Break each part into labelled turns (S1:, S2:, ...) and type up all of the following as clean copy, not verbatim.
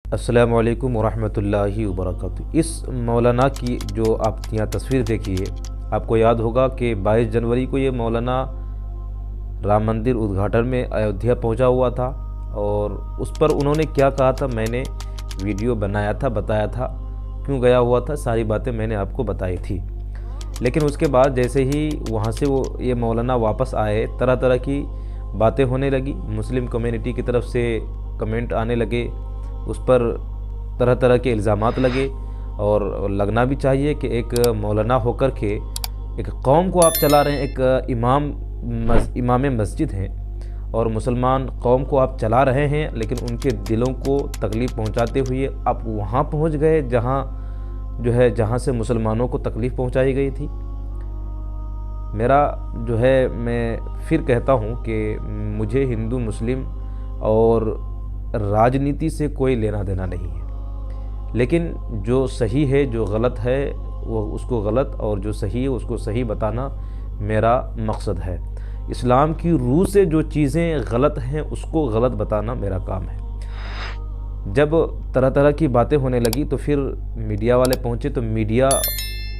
S1: अस्सलामु अलैकुम वरहमतुल्लाहि वबरकातुहू। इस मौलाना की जो आप यहाँ तस्वीर देखिए, आपको याद होगा कि 22 जनवरी को ये मौलाना राम मंदिर उद्घाटन में अयोध्या पहुँचा हुआ था और उस पर उन्होंने क्या कहा था, मैंने वीडियो बनाया था, बताया था, क्यों गया हुआ था, सारी बातें मैंने आपको बताई थी। लेकिन उसके बाद जैसे ही वहाँ से ये मौलाना वापस आए, तरह तरह की बातें होने लगी, मुस्लिम कम्युनिटी की तरफ से कमेंट आने लगे, उस पर तरह तरह के इल्ज़ामात लगे। और लगना भी चाहिए कि एक मौलाना होकर के एक कौम को आप चला रहे हैं, एक इमाम मस्जिद हैं और मुसलमान कौम को आप चला रहे हैं, लेकिन उनके दिलों को तकलीफ़ पहुंचाते हुए आप वहां पहुंच गए जहां से मुसलमानों को तकलीफ़ पहुंचाई गई थी। मेरा मैं फिर कहता हूं कि मुझे हिंदू मुस्लिम और राजनीति से कोई लेना देना नहीं है, लेकिन जो सही है, जो गलत है वो उसको गलत और जो सही है उसको सही बताना मेरा मकसद है। इस्लाम की रूह से जो चीज़ें गलत हैं उसको गलत बताना मेरा काम है। जब तरह तरह की बातें होने लगी तो फिर मीडिया वाले पहुंचे, तो मीडिया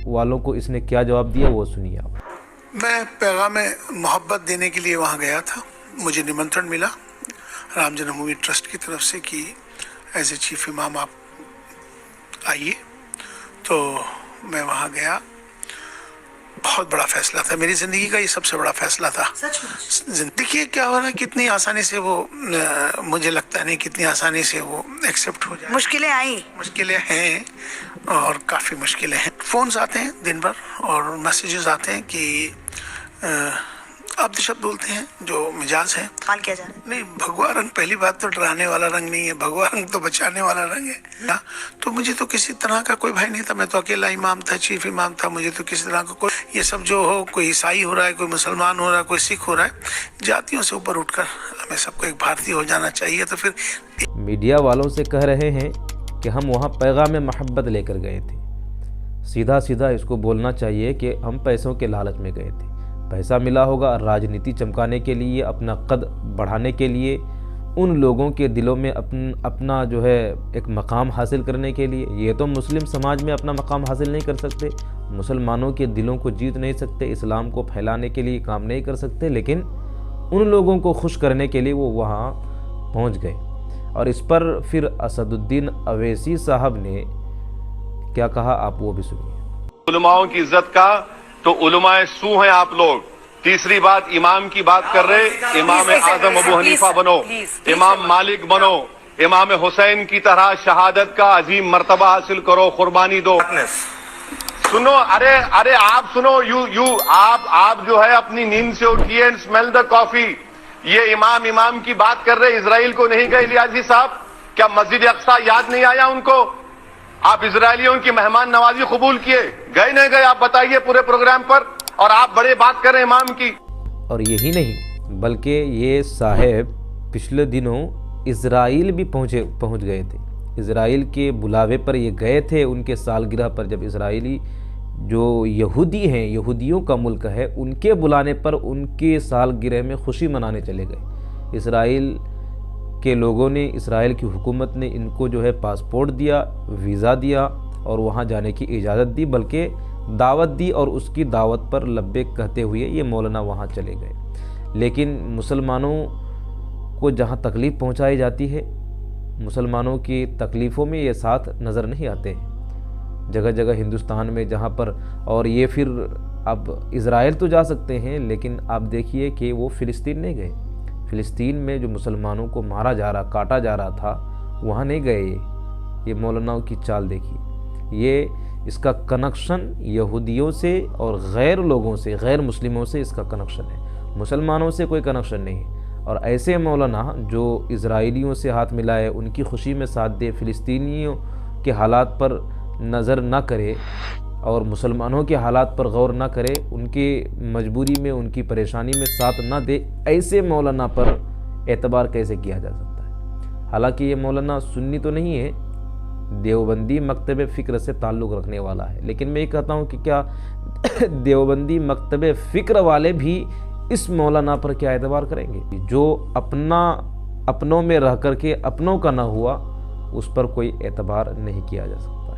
S1: वालों को इसने क्या जवाब दिया वो सुनिए आप।
S2: मैं पैगाम मोहब्बत देने के लिए वहाँ गया था। मुझे निमंत्रण मिला राम जन्मभूमि ट्रस्ट की तरफ से कि एज ए चीफ इमाम आप आइए, तो मैं वहाँ गया। बहुत बड़ा फैसला था, मेरी ज़िंदगी का ये सबसे बड़ा फैसला था। देखिए क्या हो रहा है, कितनी आसानी से वो मुझे लगता नहीं कितनी आसानी से वो एक्सेप्ट हो जाए। मुश्किलें हैं और काफ़ी मुश्किलें हैं। फ़ोन्स आते हैं दिन भर और मैसेजेस आते हैं कि आप शब्द बोलते हैं जो मिजाज है
S3: इस्तेमाल किया जा रहा है।
S2: नहीं, भगवा रंग पहली बात तो डराने वाला रंग नहीं है, भगवा रंग तो बचाने वाला रंग है ना। तो मुझे तो किसी तरह का कोई भय नहीं था, मैं तो अकेला इमाम था, चीफ इमाम था। मुझे तो किसी तरह का कोई ये सब जो हो, कोई ईसाई हो रहा है, कोई मुसलमान हो रहा है, कोई सिख हो रहा है, जातियों से ऊपर उठकर हमें सबको एक भारतीय हो जाना चाहिए। तो फिर
S1: मीडिया वालों से कह रहे हैं कि हम वहाँ पैगाम मोहब्बत लेकर गए थे। सीधा सीधा इसको बोलना चाहिए कि हम पैसों के लालच में गए थे। पैसा मिला होगा राजनीति चमकाने के लिए, अपना कद बढ़ाने के लिए, उन लोगों के दिलों में अपना एक मकाम हासिल करने के लिए। ये तो मुस्लिम समाज में अपना मकाम हासिल नहीं कर सकते, मुसलमानों के दिलों को जीत नहीं सकते, इस्लाम को फैलाने के लिए काम नहीं कर सकते, लेकिन उन लोगों को खुश करने के लिए वो वहाँ पहुँच गए। और इस पर फिर असदुद्दीन अवैसी साहब ने क्या कहा, आप वो भी सुनिए।
S4: उलमाओं की इज्जत का तो उलमाए सू हैं आप लोग। तीसरी बात, इमाम की बात कर रहे, इमाम आजम अबू हनीफा बनो, इमाम मालिक बनो, इमाम हुसैन की तरह शहादत का अजीम मर्तबा हासिल करो, कुर्बानी दो। सुनो, अरे आप सुनो, आप जो है अपनी नींद से उठिए एंड स्मेल द कॉफी। ये इमाम की बात कर रहे, इजराइल को नहीं गए लियाजी साहब? क्या मस्जिद अक्सा याद नहीं आया उनको? आप इजरायलियों की मेहमान नवाजी कबूल किए, गए नहीं गए? आप बताइए पूरे प्रोग्राम पर, और आप बड़े बात करें इमाम की।
S1: और यही नहीं बल्कि ये साहब पिछले दिनों इजराइल भी पहुंच गए थे। इजराइल के बुलावे पर ये गए थे, उनके सालगिरह पर, जब इजराइली जो यहूदी हैं, यहूदियों का मुल्क है, उनके बुलाने पर उनके सालगिरह में खुशी मनाने चले गए। इजराइल के लोगों ने, इसराइल की हुकूमत ने इनको पासपोर्ट दिया, वीज़ा दिया और वहाँ जाने की इजाज़त दी, बल्कि दावत दी, और उसकी दावत पर लब्बैक कहते हुए ये मौलाना वहाँ चले गए। लेकिन मुसलमानों को जहाँ तकलीफ़ पहुँचाई जाती है, मुसलमानों की तकलीफ़ों में ये साथ नज़र नहीं आते हैं जगह जगह हिंदुस्तान में, जहाँ पर। और ये फिर अब इज़राइल तो जा सकते हैं, लेकिन आप देखिए कि वो फ़िलिस्तीन नहीं गए। फ़िलिस्तीन में जो मुसलमानों को मारा जा रहा, काटा जा रहा था, वहाँ नहीं गए। ये मौलानाओं की चाल देखिए। ये इसका कनेक्शन यहूदियों से और गैर लोगों से, गैर मुस्लिमों से इसका कनेक्शन है, मुसलमानों से कोई कनेक्शन नहीं है। और ऐसे मौलाना जो इजराइलियों से हाथ मिलाए, उनकी खुशी में साथ दे, फ़िलिस्तीनियों के हालात पर नज़र ना करे और मुसलमानों के हालात पर गौर ना करे, उनकी मजबूरी में, उनकी परेशानी में साथ ना दे, ऐसे मौलाना पर एतबार कैसे किया जा सकता है? हालांकि ये मौलाना सुन्नी तो नहीं है, देवबंदी मकतब फ़िक्र से ताल्लुक़ रखने वाला है, लेकिन मैं ये कहता हूँ कि क्या देवबंदी मकतब फ़िक्र वाले भी इस मौलाना पर क्या एतबार करेंगे? जो अपनों में रह कर के अपनों का ना हुआ, उस पर कोई एतबार नहीं किया जा सकता।